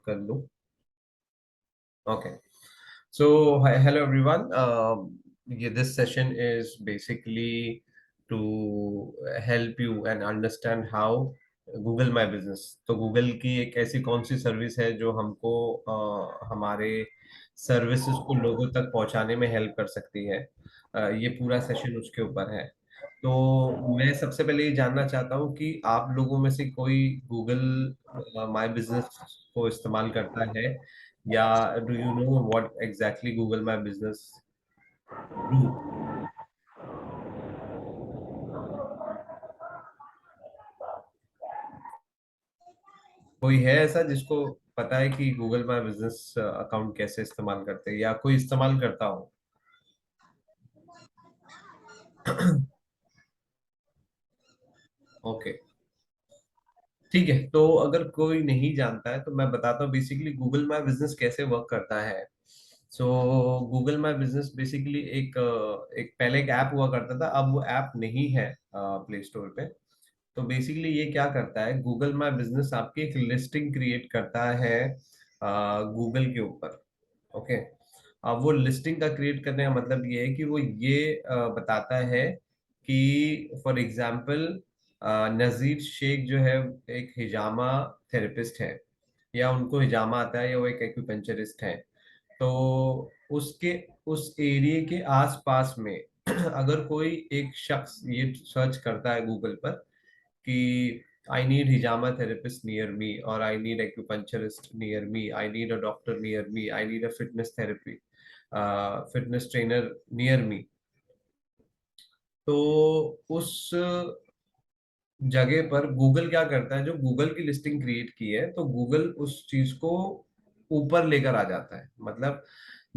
कर लूँ। Okay, so hello everyone. This session is basically to help you and understand how Google My Business। तो Google की एक ऐसी कौन सी सर्विस है जो हमको हमारे सर्विसेज को लोगों तक पहुंचाने में हेल्प कर सकती है। ये पूरा सेशन उसके ऊपर है। तो मैं सबसे पहले ये जानना चाहता हूँ कि आप लोगों में से कोई गूगल माय बिजनेस को इस्तेमाल करता है, या do you know what exactly Google my business do? कोई है ऐसा जिसको पता है कि गूगल माय बिजनेस अकाउंट कैसे इस्तेमाल करते हैं, या कोई इस्तेमाल करता हो? ओके, ठीक है। तो अगर कोई नहीं जानता है तो मैं बताता हूँ बेसिकली गूगल माय बिजनेस कैसे वर्क करता है। सो गूगल माय बिजनेस बेसिकली एक पहले एक ऐप हुआ करता था, अब वो ऐप नहीं है प्ले स्टोर पे। तो बेसिकली ये क्या करता है, गूगल माय बिजनेस आपकी एक लिस्टिंग क्रिएट करता है गूगल के ऊपर। ओके, अब वो लिस्टिंग का क्रिएट करने का मतलब ये है कि वो ये बताता है कि फॉर एग्जांपल नजीर शेख जो है एक हिजामा थेरेपिस्ट है, या उनको हिजामा आता है, या वो एक एक्यूपेंचरिस्ट है। तो उसके उस एरिया के आसपास में अगर कोई एक शख्स ये सर्च करता है गूगल पर कि आई नीड हिजामा थेरेपिस्ट नियर मी, और I need acupuncturist near me, I need a doctor near me, I need a fitness therapy fitness trainer near me, तो उस जगह पर गूगल क्या करता है, जो गूगल की लिस्टिंग क्रिएट की है तो गूगल उस चीज को ऊपर लेकर आ जाता है। मतलब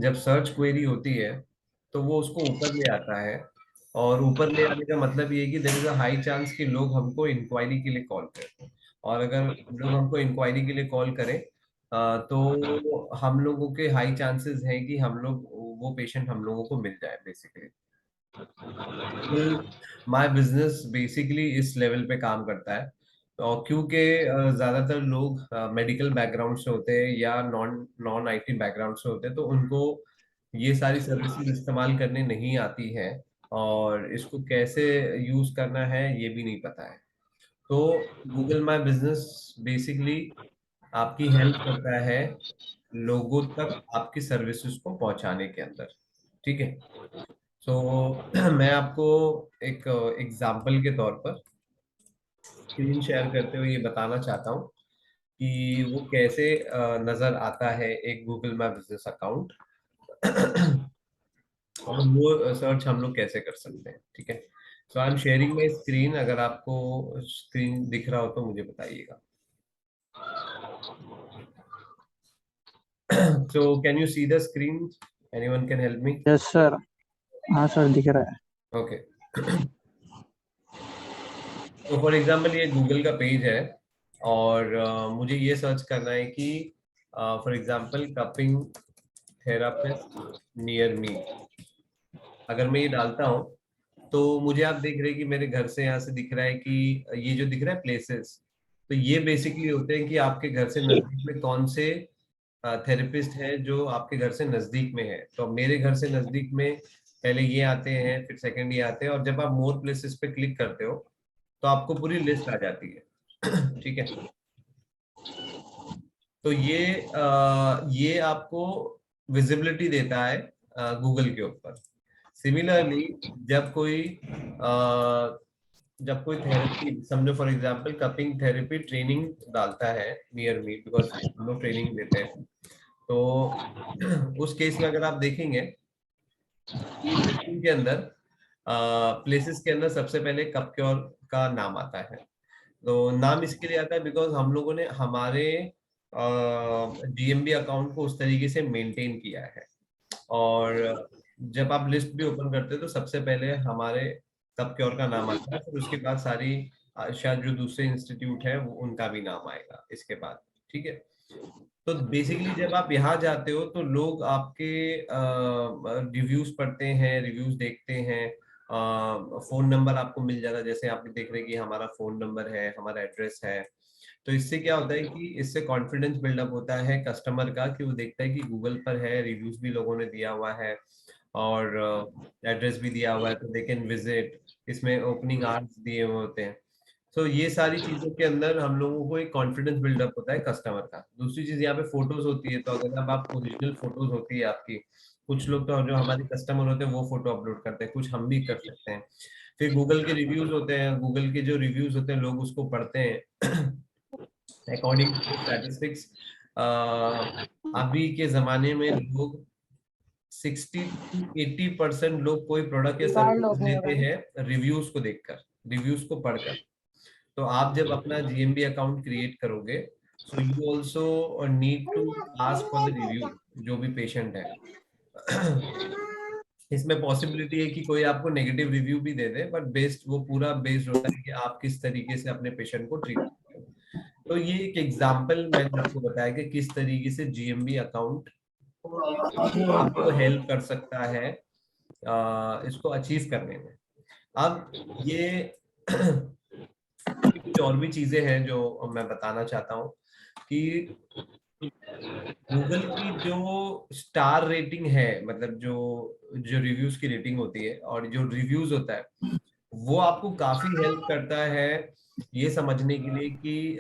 जब सर्च क्वेरी होती है तो वो उसको ऊपर ले आता है, और ऊपर ले आने का मतलब ये है कि there is a high chance कि लोग हमको इंक्वायरी के लिए कॉल करें, और अगर लोग हमको इंक्वायरी के लिए कॉल करें तो हम लोगों के हाई चांसेस हैं कि हम लोग वो पेशेंट हम लोगों को मिल जाए बेसिकली। माय बिजनेस बेसिकली इस लेवल पे काम करता है। और क्योंकि ज्यादातर लोग मेडिकल बैकग्राउंड से होते हैं या नॉन नॉन आईटी बैकग्राउंड से होते हैं, तो उनको ये सारी सर्विसेज इस्तेमाल करने नहीं आती है, और इसको कैसे यूज करना है ये भी नहीं पता है। तो गूगल माय बिजनेस बेसिकली आपकी हेल्प करता है लोगों तक आपकी सर्विसेज को पहुंचाने के अंदर। ठीक है। सो मैं आपको एक एग्जाम्पल के तौर पर स्क्रीन शेयर करते हुए ये बताना चाहता हूँ कि वो कैसे नजर आता है एक गूगल माय बिजनेस अकाउंट, और वो सर्च हम लोग कैसे कर सकते हैं। ठीक है। So I am sharing my screen, अगर आपको स्क्रीन दिख रहा हो तो मुझे बताइएगा। So can you see the screen? Anyone can help me? Yes sir. हाँ सर, दिख रहा है। ओके। तो फॉर एग्जांपल ये गूगल का पेज है, और मुझे ये सर्च करना है कि for example cupping therapist near me. अगर मैं ये डालता हूँ तो मुझे आप देख रहे हैं कि मेरे घर से यहाँ से दिख रहा है कि ये जो दिख रहा है प्लेसेस, तो ये बेसिकली होते हैं कि आपके घर से नजदीक में कौन से थेरेपिस्ट है जो आपके घर से नजदीक में है। तो मेरे घर से नजदीक में पहले ये आते हैं, फिर सेकंड ये आते हैं, और जब आप मोर प्लेसेस पे क्लिक करते हो तो आपको पूरी लिस्ट आ जाती है। ठीक है। तो ये आपको विजिबिलिटी देता है गूगल के ऊपर। सिमिलरली जब कोई थेरेपी, समझो for example cupping therapy training डालता है नियर मी, बिकॉज हम लोग ट्रेनिंग देते हैं, तो उस केस में अगर आप देखेंगे कि लिस्टिंग के अंदर प्लेसेस के अंदर सबसे पहले कपक्योर का नाम आता है। तो नाम इसके लिए आता है बिकॉज हम लोगों ने हमारे डीएमबी अकाउंट को उस तरीके से मेंटेन किया है, और जब आप लिस्ट भी ओपन करते हो तो सबसे पहले हमारे कपक्योर का नाम आता है, फिर उसके बाद सारी शायद जो दूसरे इंस्टीट्यूट है वो उनका भी नाम आएगा इसके बाद। ठीक है। तो बेसिकली जब आप यहाँ जाते हो तो लोग आपके रिव्यूज पढ़ते हैं, रिव्यूज देखते हैं, फोन नंबर आपको मिल जाता है, जैसे आप देख रहे हैं कि हमारा फोन नंबर है, हमारा एड्रेस है, तो इससे क्या होता है कि इससे कॉन्फिडेंस बिल्डअप होता है कस्टमर का, कि वो देखता है कि गूगल पर है, रिव्यूज भी लोगों ने दिया हुआ है और एड्रेस भी दिया हुआ है, तो दे कैन विजिट, इसमें ओपनिंग आवर्स दिए हुए होते हैं। तो ये सारी चीजों के अंदर हम लोगों को एक कॉन्फिडेंस बिल्डअप होता है कस्टमर का। दूसरी चीज यहाँ पे फोटोज होती है, तो अगर अब आप ओरिजिनल फोटोज होती है आपकी, कुछ लोग तो जो हमारे कस्टमर होते हैं वो फोटो अपलोड करते हैं, कुछ हम भी कर सकते हैं। फिर गूगल के रिव्यूज होते हैं, गूगल के जो रिव्यूज होते हैं लोग उसको पढ़ते हैं। अकॉर्डिंग टू स्टैटिस्टिक्स अभी के जमाने में लोग 60 to 80% लोग कोई प्रोडक्ट या सर्विस लेते हैं रिव्यूज को देखकर, रिव्यूज को पढ़कर। तो आप जब अपना जीएमबी अकाउंट क्रिएट करोगे, so you also need to ask for the review, जो भी पेशेंट है। इसमें पॉसिबिलिटी है कि कोई आपको नेगेटिव रिव्यू भी दे दे, बट बेस्ड वो पूरा बेस्ड होता है कि आप किस तरीके से अपने पेशेंट को ट्रीट करते हो। तो ये एक एग्जांपल मैंने आपको बताया कि किस तरीके से जीएमबी अकाउंट आपको हेल्प कर सकता है इसको अचीव करने में। अब ये कुछ और भी चीजें हैं जो मैं बताना चाहता हूँ कि गूगल की जो स्टार रेटिंग है, मतलब जो जो रिव्यूज की रेटिंग होती है और जो रिव्यूज होता है, वो आपको काफी हेल्प करता है ये समझने के लिए कि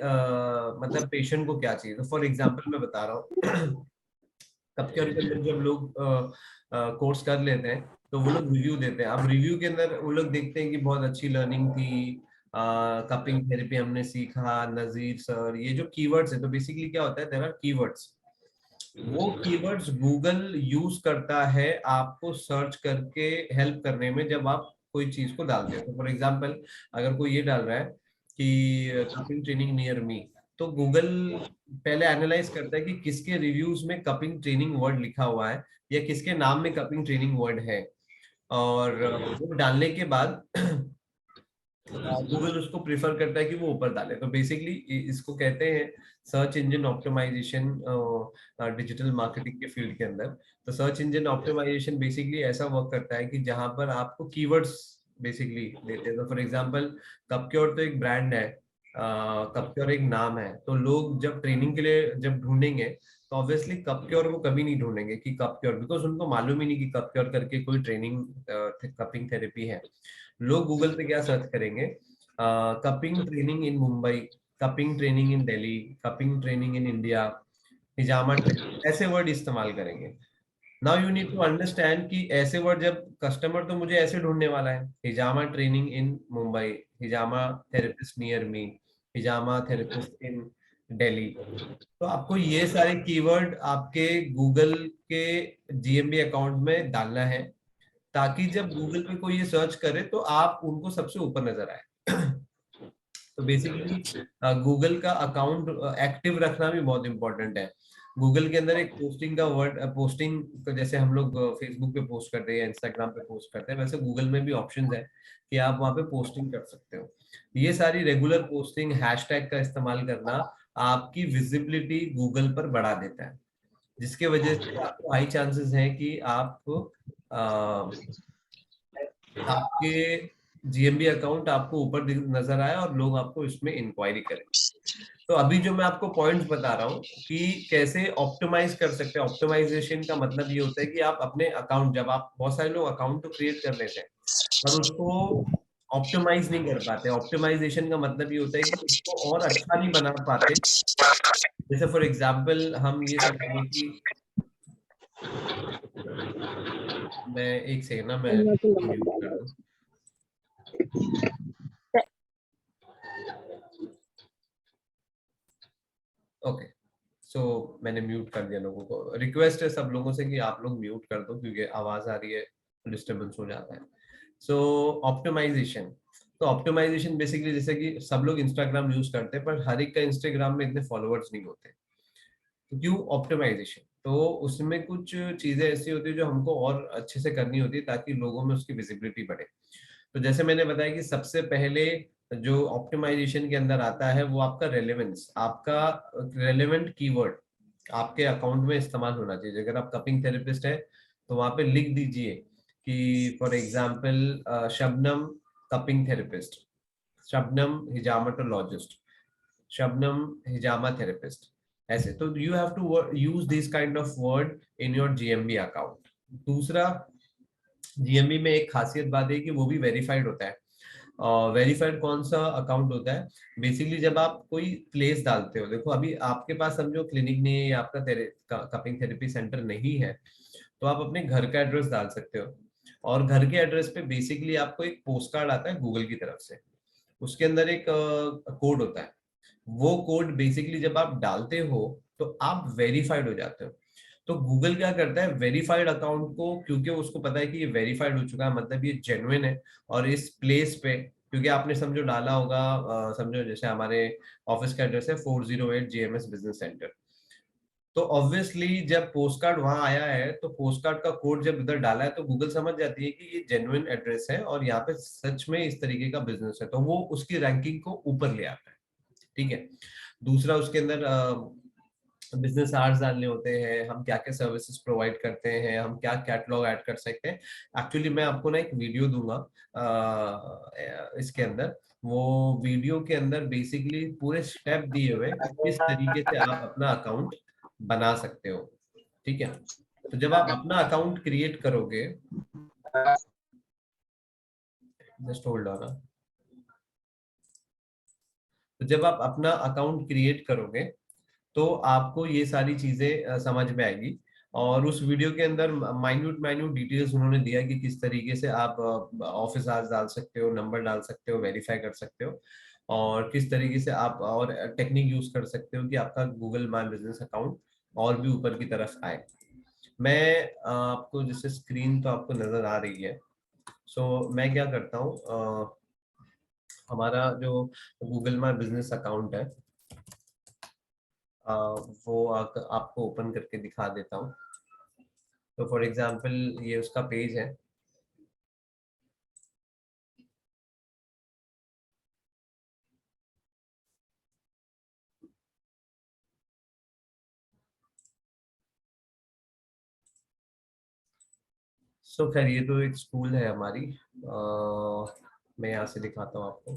मतलब पेशेंट को क्या चाहिए। तो फॉर एग्जांपल मैं बता रहा हूँ, कब के अंदर जब लोग कोर्स कर लेते हैं तो वो लोग रिव्यू देते हैं। अब रिव्यू के अंदर वो लोग देखते हैं कि बहुत अच्छी लर्निंग थी, कपिंग थेरेपी हमने सीखा, नजीर सर, ये जो कीवर्ड्स है, तो बेसिकली क्या होता है, देयर आर कीवर्ड्स। वो कीवर्ड्स गूगल यूज करता है आपको सर्च करके हेल्प करने में, जब आप कोई चीज को डालते हो। तो फॉर एग्जांपल अगर कोई ये डाल रहा है कि कपिंग ट्रेनिंग नियर मी, तो गूगल पहले एनालाइज करता है कि किसके रिव्यूज में कपिंग ट्रेनिंग वर्ड लिखा हुआ है या किसके नाम में कपिंग ट्रेनिंग वर्ड है, और वो डालने के बाद गूगल उसको प्रिफर करता है कि वो ऊपर डाले। तो बेसिकली इसको कहते हैं search engine optimisation digital marketing के फील्ड के अंदर। तो सर्च इंजन ऑप्टिमाइजेशन बेसिकली ऐसा वर्क करता है कि जहां पर आपको कीवर्ड्स बेसिकली देते हैं। तो फॉर एग्जांपल कपक्योर तो एक ब्रांड है, कपक्योर एक नाम है, तो लोग जब ट्रेनिंग के लिए जब ढूंढेंगे तो ऑब्वियसली कपक्योर को कभी नहीं ढूंढेंगे कि कपक्योर, बिकॉज उनको मालूम ही नहीं कि कपक्योर करके कोई ट्रेनिंग कपिंग थेरेपी है। लोग गूगल पे क्या सर्च करेंगे, cupping training in Mumbai, cupping training in Delhi, cupping training in India, हिजामा ट्रेनिंग, ऐसे वर्ड इस्तेमाल करेंगे। Now you need to understand कि ऐसे वर्ड जब कस्टमर तो मुझे ऐसे ढूंढने वाला है, हिजामा ट्रेनिंग इन मुंबई, हिजामा थेरेपिस्ट नियर मी, हिजामा थेरेपिस्ट इन दिल्ली। तो आपको ये सारे कीवर्ड आपके गूगल के जीएमबी अकाउंट में डालना है, ताकि जब गूगल पे कोई ये सर्च करे तो आप उनको सबसे ऊपर नजर आए। तो बेसिकली गूगल का अकाउंट एक्टिव रखना भी बहुत इंपॉर्टेंट है। गूगल के अंदर एक पोस्टिंग का वर्ड, पोस्टिंग जैसे हम लोग फेसबुक पे पोस्ट करते हैं या इंस्टाग्राम पे पोस्ट करते हैं, वैसे गूगल में भी ऑप्शंस है कि आप वहाँ पे पोस्टिंग कर सकते हो। ये सारी रेगुलर पोस्टिंग, हैशटैग का इस्तेमाल करना आपकी विजिबिलिटी गूगल पर बढ़ा देता है, जिसके वजह से आपको हाई चांसेस है कि आपके जीएमबी अकाउंट आपको ऊपर नजर आए और लोग आपको इसमें इंक्वायरी करें। तो अभी जो मैं आपको पॉइंट्स बता रहा हूँ कि कैसे ऑप्टिमाइज कर सकते हैं। ऑप्टिमाइजेशन का मतलब ये होता है कि आप अपने अकाउंट, जब आप, बहुत सारे लोग अकाउंट तो क्रिएट कर लेते हैं पर उसको ऑप्टिमाइज नहीं कर पाते। ऑप्टिमाइजेशन का मतलब ये होता है कि उसको और अच्छा नहीं बना पाते। जैसे फॉर एग्जाम्पल हम ये समझें कि, मैं एक सेकंड ना, मैं म्यूट कर दूं। ओके, सो मैंने म्यूट कर दिया लोगों को। रिक्वेस्ट है सब लोगों से कि आप लोग म्यूट कर दो क्योंकि आवाज आ रही है, डिस्टरबेंस हो जाता है। सो ऑप्टिमाइजेशन, तो ऑप्टिमाइजेशन बेसिकली जैसे कि सब लोग इंस्टाग्राम यूज करते हैं पर हर एक का इंस्टाग्राम में इतने फॉलोअर्स नहीं होते। तो क्यों ऑप्टिमाइजेशन, तो उसमें कुछ चीजें ऐसी होती है जो हमको और अच्छे से करनी होती है ताकि लोगों में उसकी विजिबिलिटी बढ़े। तो जैसे मैंने बताया कि सबसे पहले जो ऑप्टिमाइजेशन के अंदर आता है वो आपका रेलेवेंस, आपका रेलेवेंट कीवर्ड आपके अकाउंट में इस्तेमाल होना चाहिए। अगर आप कपिंग थेरेपिस्ट है तो वहां पे लिख दीजिए कि for example Shabnam cupping therapist, Shabnam हिजामेटोलॉजिस्ट, शबनम हिजामा थेरेपिस्ट, ऐसे। तो you have to use this kind of word in your GMB account. दूसरा, जीएमबी में एक खासियत बात है कि वो भी वेरीफाइड होता है। वेरीफाइड कौन सा अकाउंट होता है? बेसिकली जब आप कोई प्लेस डालते हो, देखो अभी आपके पास समझो क्लिनिक नहीं है या आपका कपिंग थेरेपी सेंटर नहीं है, तो आप अपने घर का एड्रेस डाल सकते हो। और घर के एड्रेस पे बेसिकली आपको एक पोस्ट कार्ड आता है गूगल की तरफ से, उसके अंदर एक कोड होता है। वो कोड बेसिकली जब आप डालते हो तो आप वेरीफाइड हो जाते हो। तो गूगल क्या करता है, वेरीफाइड अकाउंट को, क्योंकि उसको पता है कि ये वेरीफाइड हो चुका है, मतलब ये जेन्युइन है, और इस प्लेस पे, क्योंकि आपने समझो डाला होगा, समझो जैसे हमारे ऑफिस का एड्रेस है 408 जीएमएस बिजनेस सेंटर, तो ऑब्वियसली जब पोस्ट कार्ड वहां आया है तो पोस्ट कार्ड का कोड जब इधर डाला है तो गूगल समझ जाती है कि ये जेन्युइन एड्रेस है और यहाँ पे सच में इस तरीके का बिजनेस है, तो वो उसकी रैंकिंग को ऊपर ले आता है। ठीक है। दूसरा, उसके अंदर बिजनेस आवर्स डालने होते हैं, हम क्या क्या सर्विसेज प्रोवाइड करते हैं, हम क्या कैटलॉग ऐड कर सकते हैं। एक्चुअली मैं आपको ना एक वीडियो दूंगा इसके अंदर, वो वीडियो के अंदर बेसिकली पूरे स्टेप दिए हुए कि किस तरीके से आप अपना अकाउंट बना सकते हो। ठीक है। तो जब आप अपना अकाउंट क्रिएट करोगे, जस्ट होल्ड ऑन, तो जब आप अपना अकाउंट क्रिएट करोगे तो आपको ये सारी चीजें समझ में आएगी। और उस वीडियो के अंदर माइन्यूट माइन्यूट डिटेल्स उन्होंने दिया है कि किस तरीके से आप ऑफिस आवर्स डाल सकते हो, नंबर डाल सकते हो, वेरीफाई कर सकते हो, और किस तरीके से आप और टेक्निक यूज कर सकते हो कि आपका गूगल माई बिजनेस अकाउंट और भी ऊपर की तरफ आए। मैं आपको जैसे स्क्रीन तो आपको नजर आ रही है, सो मैं क्या करता हूँ, हमारा जो गूगल माई बिजनेस अकाउंट है, वो आपको ओपन करके दिखा देता हूँ। तो फॉर एग्जांपल ये उसका पेज है। सो खैर ये तो एक स्कूल है हमारी, मैं यहाँ से दिखाता हूँ आपको।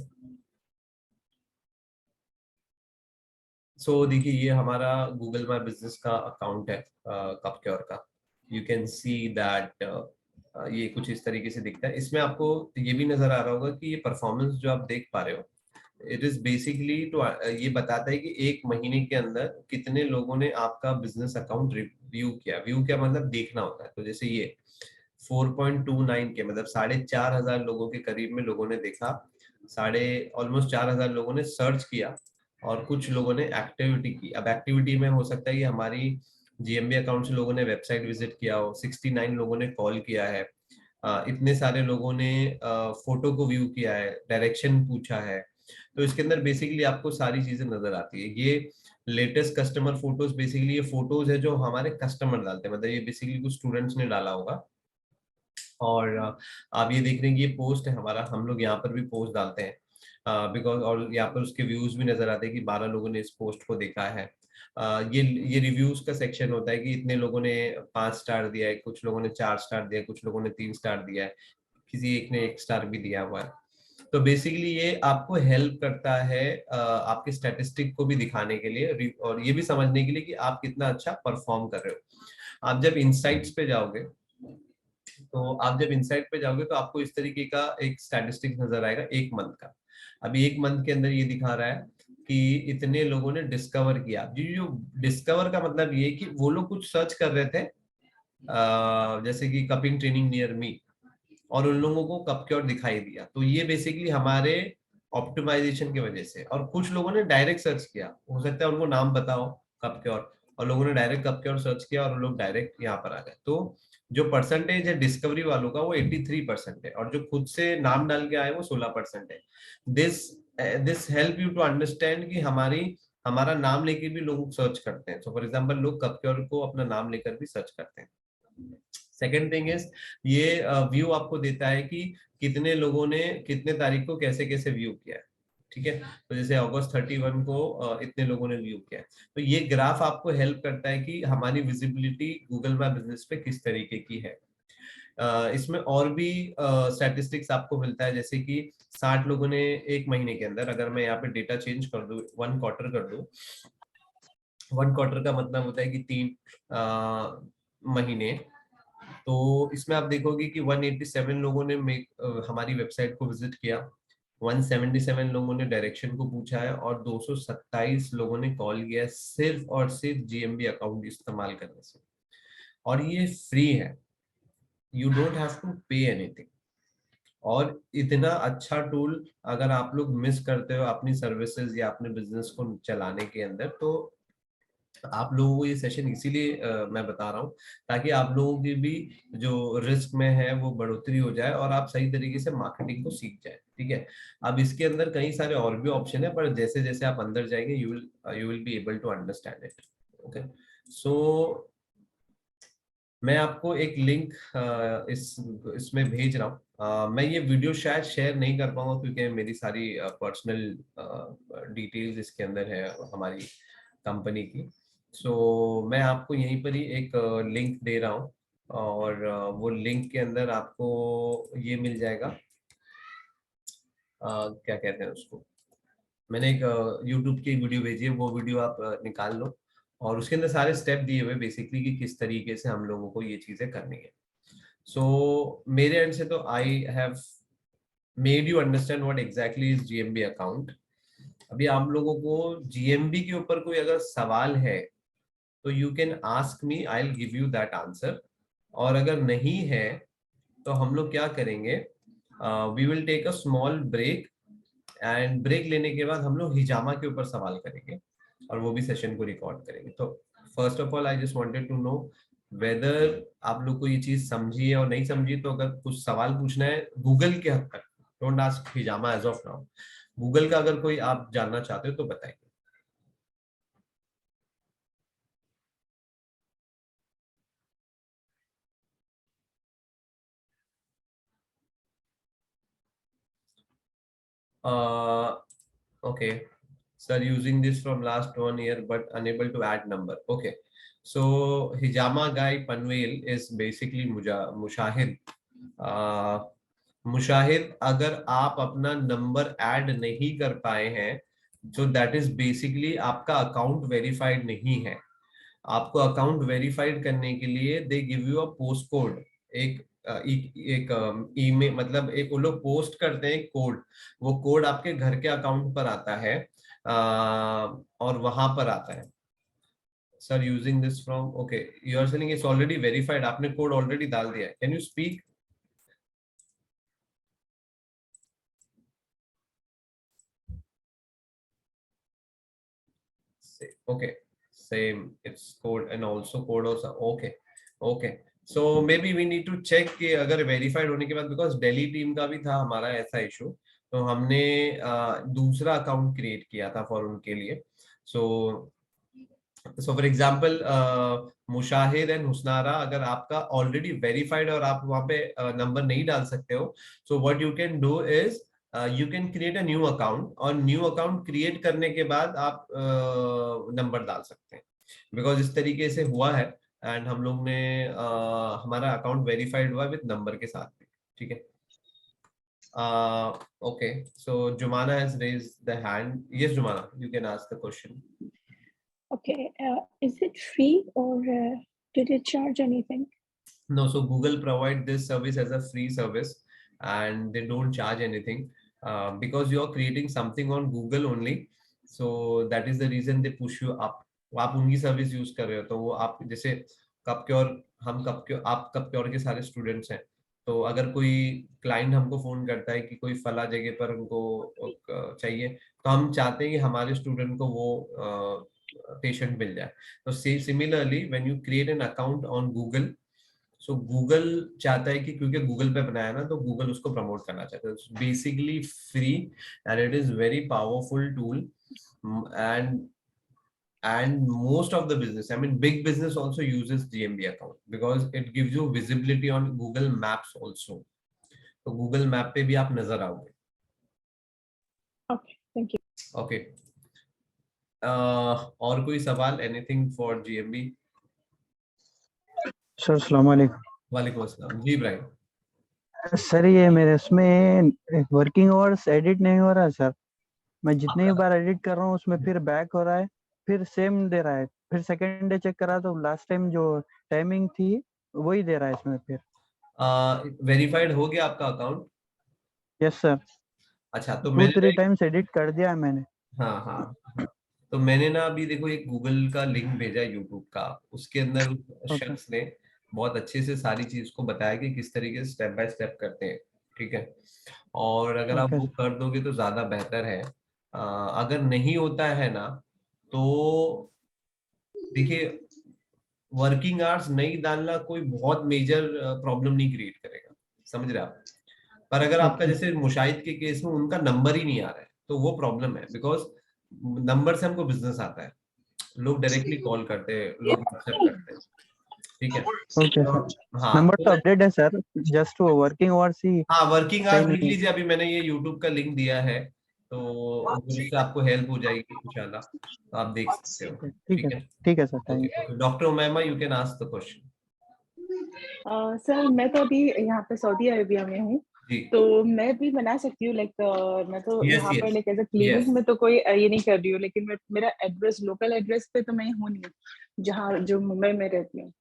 सो देखिए ये हमारा गूगल माई बिजनेस का अकाउंट है कपक्योर का। यू कैन सी दैट ये कुछ इस तरीके से दिखता है। इसमें आपको ये भी नजर आ रहा होगा कि ये परफॉर्मेंस जो आप देख पा रहे हो, इट इज बेसिकली टू, ये बताता है कि एक महीने के अंदर कितने लोगों ने आपका बिजनेस अकाउंट रिव्यू किया। व्यू क्या मतलब देखना होता है, तो जैसे ये 4.29 के मतलब 4,500 लोगों के करीब में लोगों ने देखा, साढ़े ऑलमोस्ट 4,000 लोगों ने सर्च किया, और कुछ लोगों ने एक्टिविटी की। अब एक्टिविटी में हो सकता है कि हमारी जीएमबी अकाउंट से लोगों ने वेबसाइट विजिट किया हो, 69 लोगों ने कॉल किया है, इतने सारे लोगों ने फोटो को व्यू किया है, डायरेक्शन पूछा है। तो इसके अंदर बेसिकली आपको सारी चीजें नजर आती है। ये लेटेस्ट कस्टमर फोटोज, बेसिकली ये फोटोज है जो हमारे कस्टमर डालते हैं, मतलब ये बेसिकली कुछ स्टूडेंट्स ने डाला होगा। और आप ये देख रहे हैं कि ये पोस्ट है हमारा, हम लोग यहाँ पर भी पोस्ट डालते हैं बिकॉज, और यहाँ पर उसके व्यूज भी नजर आते हैं कि 12 लोगों ने इस पोस्ट को देखा है। ये रिव्यूज का सेक्शन होता है कि इतने लोगों ने 5 स्टार दिया है, कुछ लोगों ने 4 स्टार दिया है, कुछ लोगों ने 3 स्टार दिया है, किसी एक ने 1 स्टार भी दिया हुआ है। तो बेसिकली ये आपको हेल्प करता है आपके स्टैटिस्टिक को भी दिखाने के लिए, और ये भी समझने के लिए कि आप कितना अच्छा परफॉर्म कर रहे हो। आप जब इंसाइट्स पे जाओगे, तो आप जब इंसाइट पे जाओगे तो आपको इस तरीके का एक स्टैटिस्टिक्स नजर आएगा एक मंथ का। अभी एक मंथ के अंदर ये दिखा रहा है कि इतने लोगों ने डिस्कवर किया। जो डिस्कवर का मतलब ये कि वो लोग कुछ सर्च कर रहे थे, जैसे कि कपिंग ट्रेनिंग नियर मी, और उन लोगों को कपक्योर दिखाई दिया, तो ये बेसिकली हमारे ऑप्टिमाइजेशन की वजह से। और कुछ लोगों ने डायरेक्ट सर्च किया, हो सकता है उनको नाम बताओ कपक्योर, और लोगों ने डायरेक्ट कपक्योर सर्च किया और लोग डायरेक्ट यहाँ पर आ गए। तो जो परसेंटेज है डिस्कवरी वालों का वो 83% है, और जो खुद से नाम डाल के आए वो 16% है। This this help you to understand कि हमारा नाम लेके भी लोग सर्च करते हैं। सो फॉर एग्जाम्पल लोग कपक्योर को अपना नाम लेकर भी सर्च करते हैं। सेकेंड थिंग इज, ये व्यू आपको देता है कि कितने लोगों ने कितने तारीख को कैसे कैसे व्यू किया है। ठीक है। तो जैसे अगस्त 31 को इतने लोगों ने व्यू किया है। तो ये ग्राफ आपको हेल्प करता है कि हमारी विजिबिलिटी गूगल माय बिजनेस पे किस तरीके की है। इसमें और भी स्टैटिस्टिक्स आपको मिलता है, जैसे कि 60 लोगों ने एक महीने के अंदर, अगर मैं यहाँ पे डेटा चेंज कर दूं, 1 क्वार्टर कर दूं, 1 क्वार्टर का मतलब होता है कि 3 महीने। तो इसमें आप देखोगे कि 187 लोगों ने हमारी वेबसाइट को विजिट किया, 177 लोगों ने डायरेक्शन को पूछा है, और 227 लोगों ने कॉल किया है, सिर्फ और सिर्फ जीएमबी अकाउंट इस्तेमाल करने से। और ये फ्री है, you don't have to pay anything. और इतना अच्छा टूल अगर आप लोग मिस करते हो अपनी सर्विसेज या अपने बिजनेस को चलाने के अंदर, तो आप लोगों को ये सेशन इसीलिए मैं बता रहा हूँ, ताकि आप लोगों की भी जो रिस्क में है वो बढ़ोतरी हो जाए और आप सही तरीके से मार्केटिंग को सीख जाए। ठीक है, अब इसके अंदर कई सारे और भी ऑप्शन है, पर जैसे जैसे आप अंदर जाएंगे you will be able to understand it. Okay, so मैं आपको एक लिंक इसमें भेज रहा हूँ। मैं ये वीडियो शायद शेयर नहीं कर पाऊंगा, क्योंकि मेरी सारी पर्सनल डिटेल्स इसके अंदर है हमारी कंपनी की। सो मैं आपको यहीं पर ही एक लिंक दे रहा हूँ, और वो लिंक के अंदर आपको ये मिल जाएगा, क्या कहते हैं उसको, मैंने एक यूट्यूब की वीडियो भेजी है, वो वीडियो आप निकाल लो, और उसके अंदर सारे स्टेप दिए हुए बेसिकली कि किस तरीके से हम लोगों को ये चीजें करनी है। सो मेरे एंड से तो I have made you understand what exactly is GMB account. अभी आप लोगों को जीएमबी के ऊपर कोई अगर सवाल है तो you can ask me, I will give you that answer. और अगर नहीं है तो हम लोग क्या करेंगे, we will take a small break, and break लेने के बाद हम लोग हिजामा के ऊपर सवाल करेंगे, और वो भी सेशन को रिकॉर्ड करेंगे। तो first of all I just wanted to know whether आप लोग को ये चीज समझी है, और नहीं समझी तो अगर कुछ सवाल पूछना है गूगल के हद तक, डोंट आस्क हिजामा एज ऑफ नाउ, गूगल का अगर कोई आप जानना चाहते हो तो बताइए। Okay, sir, using this from last 1 year but unable to add number. Okay, so hijama guy Panvel is basically Mushahid. uh, Mushahid, अगर आप अपना नंबर ऐड नहीं कर पाए हैं, तो दैट इज बेसिकली आपका अकाउंट वेरीफाइड नहीं है। आपको अकाउंट वेरीफाइड करने के लिए they give you a post code, एक एक ईमेल, मतलब एक वो लोग पोस्ट करते हैं कोड, वो कोड आपके घर के अकाउंट पर आता है, और वहां पर आता है। Sir using this from, okay, you are saying it's already verified, आपने कोड ऑलरेडी डाल दिया है, can you speak? Okay, same, it's code and also code also, okay, okay, so maybe we need to check कि अगर verified होने के बाद, because Delhi team का भी था हमारा ऐसा इशू, तो हमने दूसरा अकाउंट क्रिएट किया था फॉर उनके लिए। So for example Mushahid and Husnara, अगर आपका ऑलरेडी वेरीफाइड और आप वहां पे नंबर नहीं डाल सकते हो, so what you can do is you can create a new account, और न्यू अकाउंट क्रिएट करने के बाद आप नंबर डाल सकते हैं, बिकॉज इस तरीके से हुआ है, एंड हम लोग ने हमारा अकाउंट वेरीफाइड हुआ विद नंबर के साथ भी। ठीक है, okay, so Jumana has raised the hand. Yes Jumana, you can ask the question. Okay, is it free or did it charge anything? No, so Google provide this service as a free service, and they don't charge anything, because you are creating something on Google only. So that is the reason they push you up. वो आप उनकी service use कर रहे हो, तो वो आप जैसे कपक्योर, हम कपक्योर, आप कपक्योर के सारे स्टूडेंट्स हैं, तो अगर कोई क्लाइंट हमको फोन करता है कि कोई फला जगह पर उनको चाहिए, तो हम चाहते हैं कि हमारे स्टूडेंट को वो पेशेंट मिल जाए। तो similarly when you create an account on Google, so Google चाहता है कि क्योंकि गूगल पे बनाया ना, तो गूगल उसको प्रमोट करना चाहता है, basically free, and it is very powerful tool, and most of the business, I mean big business also uses GMB account because it gives you visibility on Google Maps also, तो Google Map पे भी आप नजर आओगे। Okay, thank you. Okay, और कोई सवाल, anything for GMB? Sir अस्सलाम वालेकुम। वालेकुम अस्सलाम जी इब्राहिम। सर ये मेरे इसमें वर्किंग आवर्स एडिट नहीं हो रहा है सर। मैं जितने ही बार एडिट कर रहा हूँ उसमें फिर बैक हो रहा है, फिर सेम दे रहा है। फिर सेकेंड डे चेक करा तो लास्ट टाइम जो टाइमिंग थी वही दे रहा है इसमें फिर। वेरीफाइड हो गया आपका अकाउंट? यस सर, अच्छा तो टू मैंने ना थ्री टाइम्स एडिट कर दिया है मैंने। हाँ हाँ हाँ, तो मैंने ना अभी देखो एक गूगल का लिंक भेजा यूट्यूब का, उसके अंदर उस ओके। शख्स ने बहुत अच्छे से सारी चीज को बताया कि किस तरीके से स्टेप बाय स्टेप करते हैं। ठीक है, और अगर आप ओके वो कर दोगे तो ज्यादा बेहतर है। अगर नहीं होता है ना तो देखिए, वर्किंग आवर्स नहीं डालना कोई बहुत मेजर प्रॉब्लम नहीं क्रिएट करेगा, समझ रहे आप? पर अगर आपका ओके जैसे मुशाहिद के केस में उनका नंबर ही नहीं आ रहा है तो वो प्रॉब्लम है, बिकॉज नंबर से हमको बिजनेस आता है, लोग डायरेक्टली कॉल करते हैं, लोग व्हाट्सएप करते हैं। ठीक है, ओके तो सर। हाँ नंबर तो तो अपडेट है सर, जस्ट वो वर्किंग आवर्स ही हाँ वर्किंग सही आवर्स लिख नहीं लीजिए, अभी मैंने ये यूट्यूब का लिंक दिया है, तो अगर उससे आपको हेल्प हो जाएगी इंशाल्लाह, तो आप देख सकते हो। है। ठीक है, ठीक है sir, okay thank okay, doctor Umaima you can ask the question. Sir मैं तो अभी यहाँ पे सऊदी अरेबिया में हूँ, जी, तो मैं भी बना सकती हूँ लाइक मैं तो यस यहाँ पर yes like as a clinic yes में तो कोई ये नहीं कर रही हूँ, लेकिन मेरा एड्रेस लोकल एड्रेस पे तो मैं हूँ नहीं, जहाँ जो मुंबई में रहती हूँ,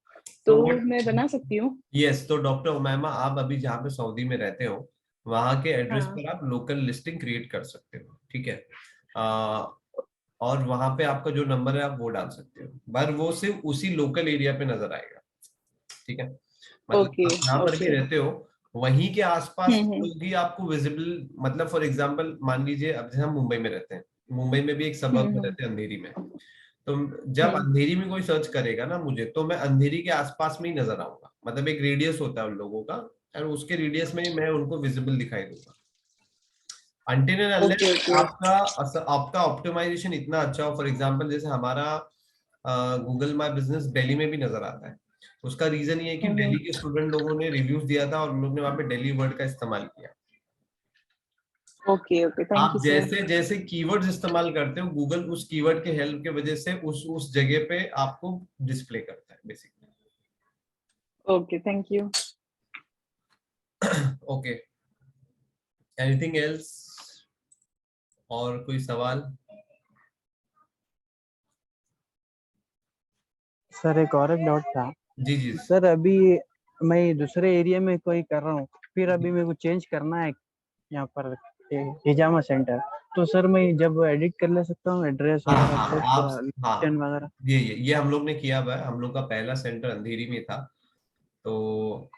तो तो व्हाट, मैं बना सकती हूँ। यस, तो डॉक्टर उमैमा आप अभी जहाँ पे सऊदी में रहते हो वहाँ के एड्रेस हाँ। पर आप लोकल लिस्टिंग क्रिएट कर सकते हो। ठीक है, आ, और वहां पे आपका जो नंबर है आप वो डाल सकते हो, पर वो सिर्फ उसी लोकल एरिया पे नजर आएगा। ठीक है, मतलब ओके आप जहाँ पर भी ओके। रहते हो वहीं के आसपास हम्म। लोग ही आपको विजिबल, मतलब फॉर एग्जांपल मान लीजिए अब जैसे हम मुंबई में रहते हैं, मुंबई में भी एक सबब में हम्म। रहते हैं अंधेरी में, तो जब हम्म। अंधेरी में कोई सर्च करेगा ना मुझे, तो मैं अंधेरी के आसपास में ही नजर आऊंगा, मतलब एक रेडियस होता है उन लोगों का, और उसके रेडियस में ही मैं उनको विजिबल दिखाई दूंगा। Until and okay unless okay. आपका ऑप्टिमाइजेशन इतना अच्छा हो, फॉर एग्जांपल जैसे हमारा गूगल माय बिजनेस दिल्ली में भी नजर आता है। उसका रीजन ये है कि हम्म। दिल्ली के स्टूडेंट लोगों ने रिव्यूज दिया था और उन लोगों ने वहां पे दिल्ली वर्ड का इस्तेमाल किया। ओके ओके, थैंक आप यू सर। जैसे जैसे कीवर्ड्स इस्तेमाल करते हो, गूगल उस कीवर्ड के हेल्प के वजह से उस जगह पे आपको डिस्प्ले करता है basically. Okay, thank you. Okay, anything else, और कोई सवाल? सर एक और एक डाउट था। जी जी सर अभी मैं दूसरे एरिया में कोई कर रहा हूँ, फिर जी। अभी मेरे को चेंज करना है यहाँ पर हिजामा सेंटर। तो सर मैं जब एडिट कर ले सकता हूँ एड्रेस हाँ वगैरह हाँ सब, आप, लोकेशन हाँ, वगैरह? ये हम लोग ने किया हुआ है, हम लोग का पहला सेंटर अंधेरी में था, तो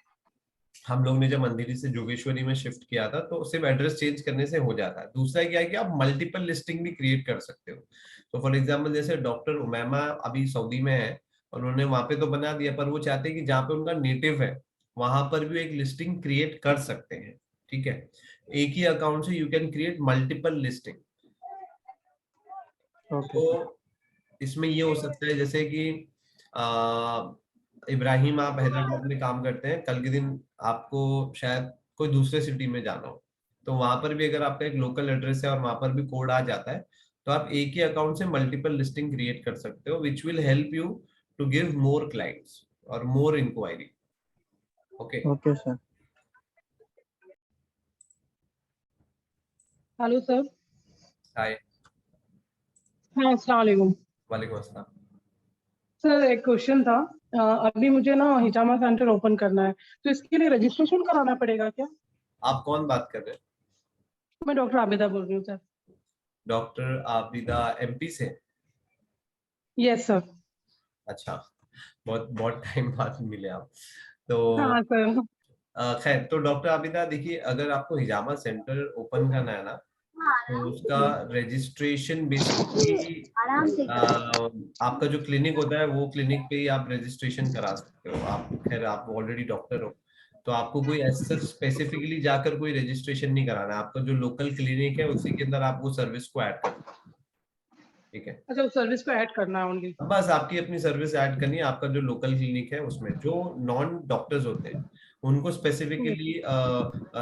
हम लोग ने जब अंधेरी से जोगेश्वरी में शिफ्ट किया था तो सिर्फ एड्रेस चेंज करने से हो जाता है। दूसरा क्या है कि आप मल्टीपल लिस्टिंग भी क्रिएट कर सकते हो। तो फॉर एग्जांपल जैसे डॉक्टर उमैमा अभी सऊदी में है, और उन्होंने वहां पे तो बना दिया, पर वो चाहते हैं कि जहाँ पे उनका नेटिव है वहां पर भी एक लिस्टिंग क्रिएट कर सकते हैं। ठीक है, एक ही अकाउंट से you can create multiple listing. Okay sir. तो इसमें ये हो सकता है जैसे कि आ, इब्राहिम आप हैदराबाद में काम करते हैं, कल के दिन आपको शायद कोई दूसरे सिटी में जाना हो, तो वहां पर भी अगर आपका एक लोकल एड्रेस है और वहां पर भी कोड आ जाता है, तो आप एक ही अकाउंट से मल्टीपल लिस्टिंग क्रिएट कर सकते हो, which will help you to give more clients और more inquiry. Okay, okay sir. Hello sir. Hi, हाँ, अस्सलाम वालेकुम। वालेकुम अस्सलाम। सर एक क्वेश्चन था। अभी मुझे ना हिजामा सेंटर ओपन करना है, तो इसके लिए रजिस्ट्रेशन कराना पड़ेगा क्या? आप कौन बात कर रहे हैं? मैं डॉक्टर आबिदा बोल रही हूँ सर। डॉक्टर आबिदा एमपी से? Yes sir. अच्छा, बहुत बहुत टाइम बाद मिले आप तो। हाँ सर। खैर, तो डॉक्टर आबिदा देखिए, अगर आपको हिजामा सेंटर ओपन करना है ना, तो उसका रजिस्ट्रेशन बेसिकली आपका जो क्लिनिक होता है वो क्लिनिक पे ही आप रजिस्ट्रेशन करा सकते हो। आप खैर आप ऑलरेडी डॉक्टर हो, तो आपको कोई ऐसा स्पेसिफिकली जाकर कोई रजिस्ट्रेशन नहीं कराना है, आपका जो लोकल क्लिनिक है उसी के अंदर आप वो सर्विस को ऐड कर। ठीक है, अच्छा, उस सर्विस को ऐड करना है ओनली? बस आपकी अपनी सर्विस ऐड करनी है, आपका जो लोकल क्लिनिक है उसमें जो नॉन डॉक्टर्स होते हैं उनको स्पेसिफिकली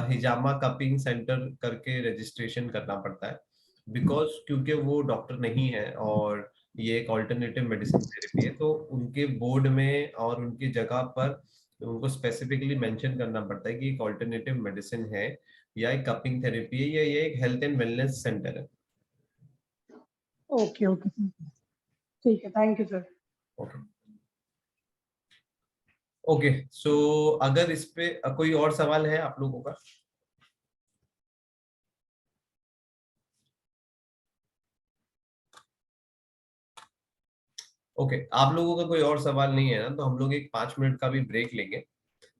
हिजामा कपिंग सेंटर करके रजिस्ट्रेशन करना पड़ता है, बिकॉज क्योंकि वो डॉक्टर नहीं है और ये एक ऑल्टरनेटिव मेडिसिन थेरेपी है, तो उनके बोर्ड में और उनकी जगह पर तो उनको स्पेसिफिकली मेंशन करना पड़ता है कि एक ऑल्टरनेटिव मेडिसिन है या एक कपिंग थेरेपी है या ये एक हेल्थ एंड वेलनेस सेंटर है। ओके ओके ठीक है, thank you sir. Okay okay, so अगर इस पे कोई और सवाल है आप लोगों का? ओके आप लोगों का कोई और सवाल नहीं है ना, तो हम लोग एक 5 मिनट का भी ब्रेक लेंगे।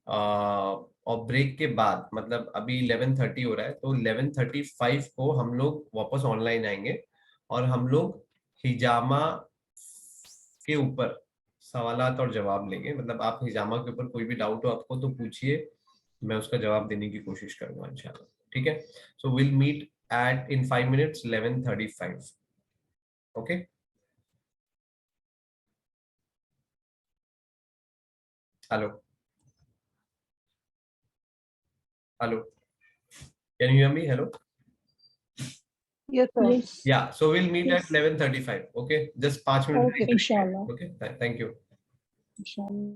और ब्रेक के बाद मतलब अभी 11:30 हो रहा है, तो 11:35 को हम लोग वापस ऑनलाइन आएंगे और हम लोग हिजामा के ऊपर सवालात और जवाब लेंगे। मतलब आप हिजामा के ऊपर कोई भी डाउट हो आपको तो पूछिए, मैं उसका जवाब देने की कोशिश करूंगा इंशाल्लाह। ठीक है, so will meet at in 5 minutes 11:35। Okay hello hello, can you hear me? Hello yes sir. Yes. Yeah, so we'll meet Yes. at 11:35. Okay, just 5 minutes. Okay. Inshallah. Okay, thank you. Inshallah.